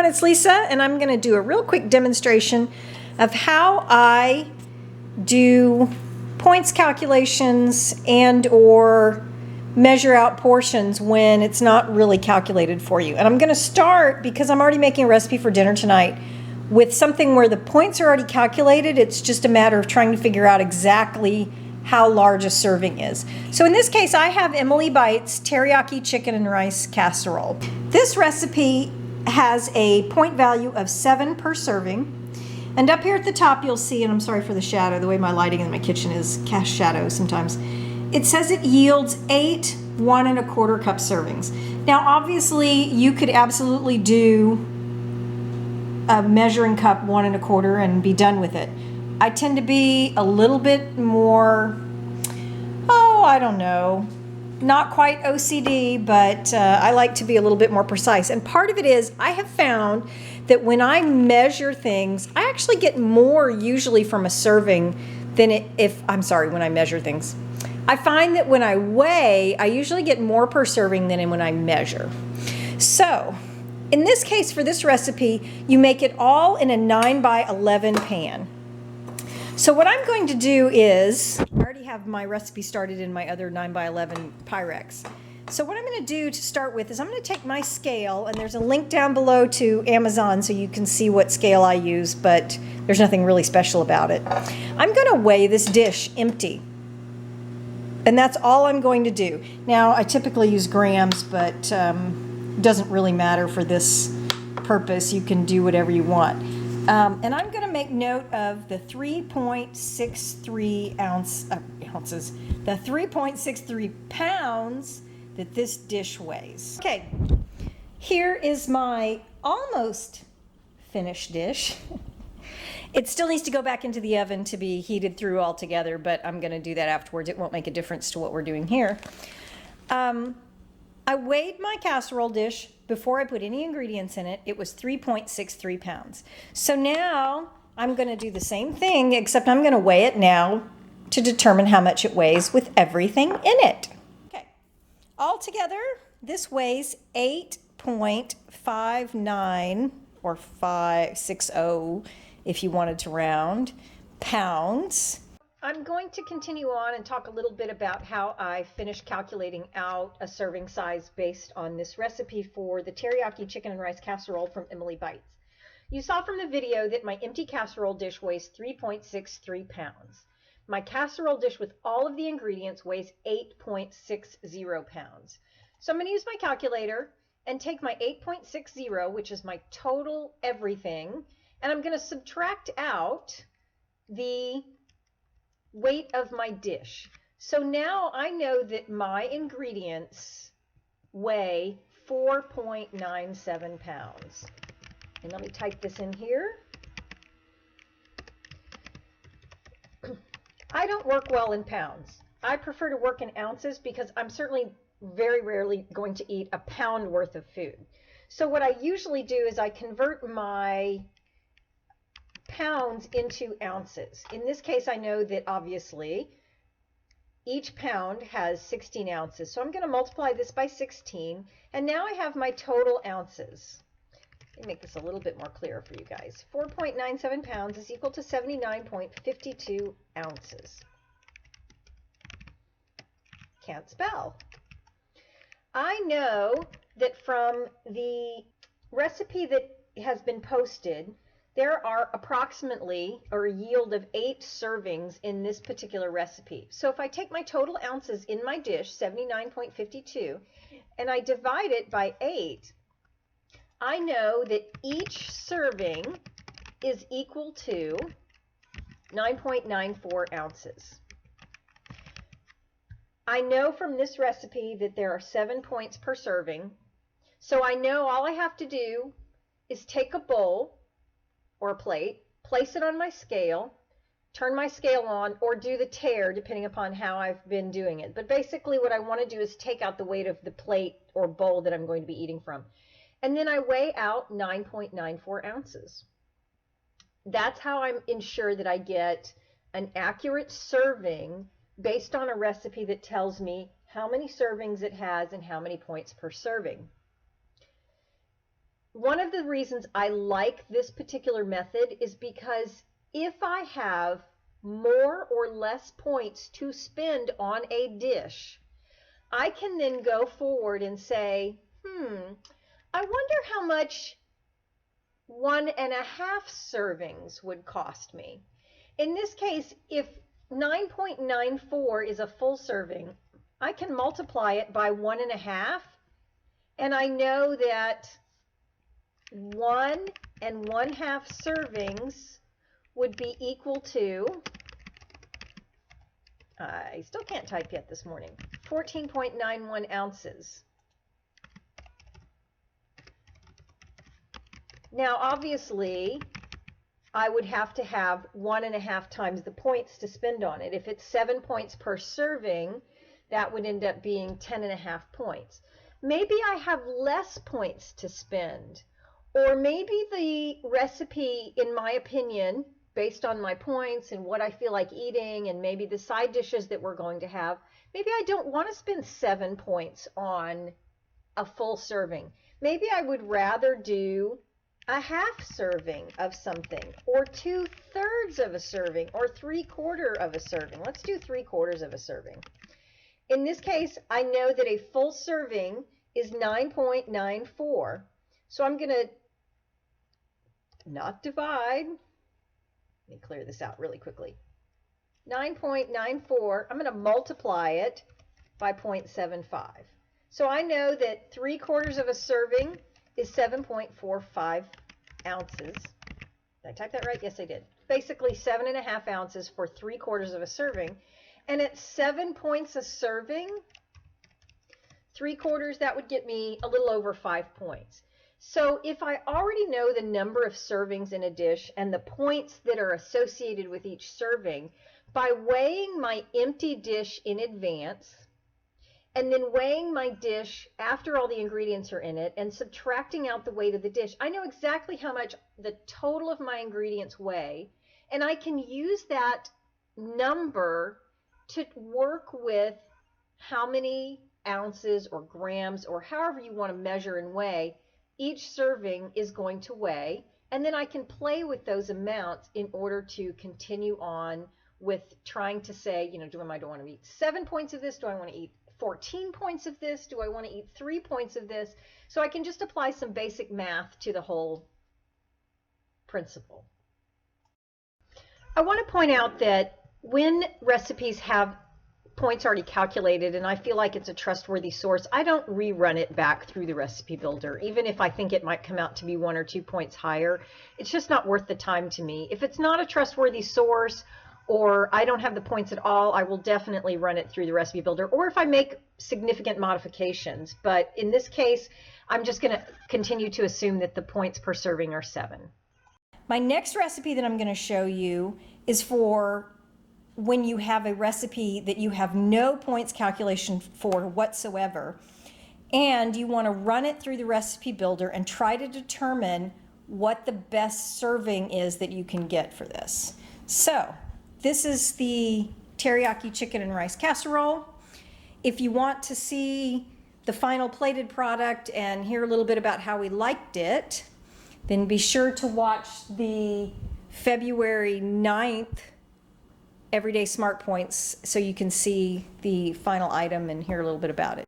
everyone, it's Lisa, and I'm going to do a real quick demonstration of how I do points calculations and or measure out portions when it's not really calculated for you. And I'm going to start, because I'm already making a recipe for dinner tonight, with something where the points are already calculated. It's just a matter of trying to figure out exactly how large a serving is. So in this case, I have Emily Bites teriyaki chicken and rice casserole. This recipe has a point value of 7 per serving. And up here at the top, you'll see, and I'm sorry for the shadow, the way my lighting in my kitchen is cast shadow sometimes. It says it yields 8 1 1/4 cup servings. Now, obviously, you could absolutely do a measuring cup 1 1/4 and be done with it. I tend to be a little bit more, I don't know, not quite OCD, but I like to be a little bit more precise. And part of it is I have found that when I measure things, I actually get more usually from a serving than when I measure things. I find that when I weigh, I usually get more per serving than when I measure. So in this case, for this recipe, you make it all in a 9 by 11 pan. So what I'm going to do is, I already have my recipe started in my other 9 by 11 Pyrex. So what I'm going to do to start with is I'm going to take my scale, and there's a link down below to Amazon so you can see what scale I use, but there's nothing really special about it. I'm going to weigh this dish empty, and that's all I'm going to do. Now, I typically use grams, but it doesn't really matter for this purpose. You can do whatever you want. And I'm going to make note of the 3.63 ounces, the 3.63 pounds that this dish weighs. Okay, here is my almost finished dish. It still needs to go back into the oven to be heated through altogether, but I'm going to do that afterwards. It won't make a difference to what we're doing here. I weighed my casserole dish before I put any ingredients in it. It was 3.63 pounds. So now I'm going to do the same thing, except I'm going to weigh it now to determine how much it weighs with everything in it. Okay. Altogether, this weighs 8.59 or 560 if you wanted to round pounds. I'm going to continue on and talk a little bit about how I finished calculating out a serving size based on this recipe for the teriyaki chicken and rice casserole from Emily Bites. You saw from the video that my empty casserole dish weighs 3.63 pounds. My casserole dish with all of the ingredients weighs 8.60 pounds. So I'm going to use my calculator and take my 8.60, which is my total everything, and I'm going to subtract out the weight of my dish. So now I know that my ingredients weigh 4.97 pounds. And let me type this in here. I don't work well in pounds. I prefer to work in ounces because I'm certainly very rarely going to eat a pound worth of food. So what I usually do is I convert my pounds into ounces. In this case, I know that obviously each pound has 16 ounces. So I'm going to multiply this by 16, and now I have my total ounces. Let me make this a little bit more clear for you guys. 4.97 pounds is equal to 79.52 ounces. Can't spell. I know that from the recipe that has been posted, there are approximately, or a yield of 8 servings in this particular recipe. So if I take my total ounces in my dish, 79.52, and I divide it by 8, I know that each serving is equal to 9.94 ounces. I know from this recipe that there are 7 points per serving. So I know all I have to do is take a bowl or a plate, place it on my scale, turn my scale on, or do the tare depending upon how I've been doing it. But basically what I want to do is take out the weight of the plate or bowl that I'm going to be eating from. And then I weigh out 9.94 ounces. That's how I'm ensure that I get an accurate serving based on a recipe that tells me how many servings it has and how many points per serving. One of the reasons I like this particular method is because if I have more or less points to spend on a dish, I can then go forward and say, I wonder how much 1.5 servings would cost me. In this case, if 9.94 is a full serving, I can multiply it by 1.5, and I know that 1.5 servings would be equal to, I still can't type yet this morning, 14.91 ounces. Now, obviously, I would have to have 1.5 times the points to spend on it. If it's 7 points per serving, that would end up being 10.5 points. Maybe I have less points to spend, or maybe the recipe, in my opinion, based on my points and what I feel like eating and maybe the side dishes that we're going to have, maybe I don't want to spend 7 points on a full serving. Maybe I would rather do a half serving of something, or 2/3 of a serving, or 3/4 of a serving. Let's do 3/4 of a serving. In this case, I know that a full serving is 9.94. So I'm going to not divide. Let me clear this out really quickly. 9.94, I'm going to multiply it by 0.75. So I know that 3/4 of a serving is 7.45 ounces. Did I type that right? Yes, I did. Basically 7.5 ounces for 3/4 of a serving. And at 7 points a serving, 3/4, that would get me a little over 5 points. So if I already know the number of servings in a dish and the points that are associated with each serving, by weighing my empty dish in advance, and then weighing my dish after all the ingredients are in it and subtracting out the weight of the dish, I know exactly how much the total of my ingredients weigh, and I can use that number to work with how many ounces or grams or however you want to measure and weigh each serving is going to weigh, and then I can play with those amounts in order to continue on with trying to say, do I want to eat 7 points of this? Do I want to eat 14 points of this? Do I want to eat 3 points of this? So I can just apply some basic math to the whole principle. I want to point out that when recipes have points already calculated and I feel like it's a trustworthy source, I don't rerun it back through the recipe builder. Even if I think it might come out to be 1 or 2 points higher, it's just not worth the time to me. If it's not a trustworthy source, or I don't have the points at all, I will definitely run it through the recipe builder, or if I make significant modifications. But in this case, I'm just going to continue to assume that the points per serving are 7. My next recipe that I'm going to show you is for when you have a recipe that you have no points calculation for whatsoever, and you want to run it through the recipe builder and try to determine what the best serving is that you can get for this. So this is the teriyaki chicken and rice casserole. If you want to see the final plated product and hear a little bit about how we liked it, then be sure to watch the February 9th Everyday Smart Points so you can see the final item and hear a little bit about it.